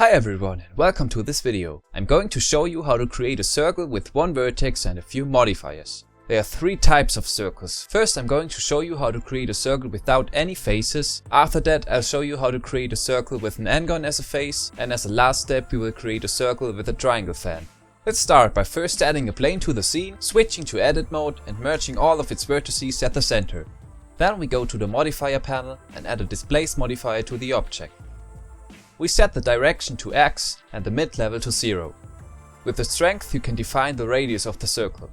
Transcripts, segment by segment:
Hi everyone and welcome to this video. I'm going to show you how to create a circle with one vertex and a few modifiers. There are three types of circles. First I'm going to show you how to create a circle without any faces. After that I'll show you how to create a circle with an ngon as a face, and as a last step we will create a circle with a triangle fan. Let's start by first adding a plane to the scene, switching to edit mode and merging all of its vertices at the center. Then we go to the modifier panel and add a Dipslace modifier to the object. We set the direction to X and the mid-level to 0. With the strength you can define the radius of the circle.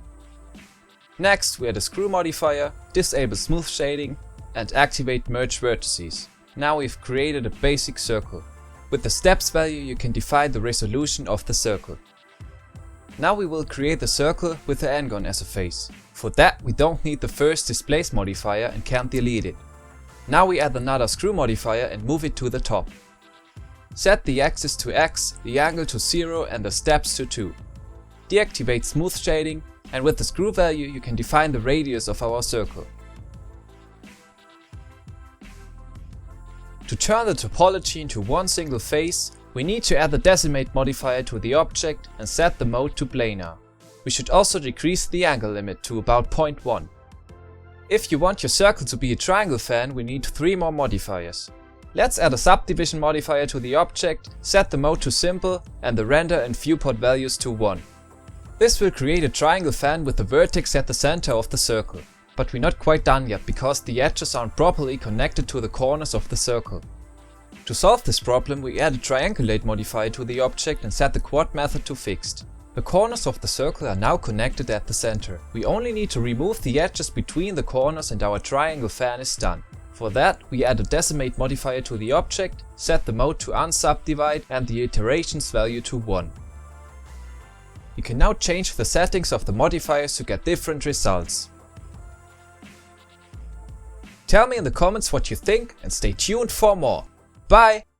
Next we add a screw modifier, disable smooth shading and activate merge vertices. Now we've created a basic circle. With the steps value you can define the resolution of the circle. Now we will create the circle with the ngon as a face. For that we don't need the first Dipslace modifier and can't delete it. Now we add another screw modifier and move it to the top. Set the axis to X, the angle to 0 and the steps to 2. Deactivate smooth shading, and with the screw value you can define the radius of our circle. To turn the topology into one single face, we need to add the Decimate Modifier to the object and set the mode to planar. We should also decrease the angle limit to about 0.1. If you want your circle to be a triangle fan, we need 3 more modifiers. Let's add a Subdivision Modifier to the object, set the mode to simple and the render and viewport values to 1. This will create a triangle fan with the vertex at the center of the circle. But we're not quite done yet because the edges aren't properly connected to the corners of the circle. To solve this problem we add a Triangulate Modifier to the object and set the quad method to fixed. The corners of the circle are now connected at the center. We only need to remove the edges between the corners and our triangle fan is done. For that we add a Decimate Modifier to the object, set the mode to unsubdivide and the iterations value to 1. You can now change the settings of the modifiers to get different results. Tell me in the comments what you think and stay tuned for more. Bye!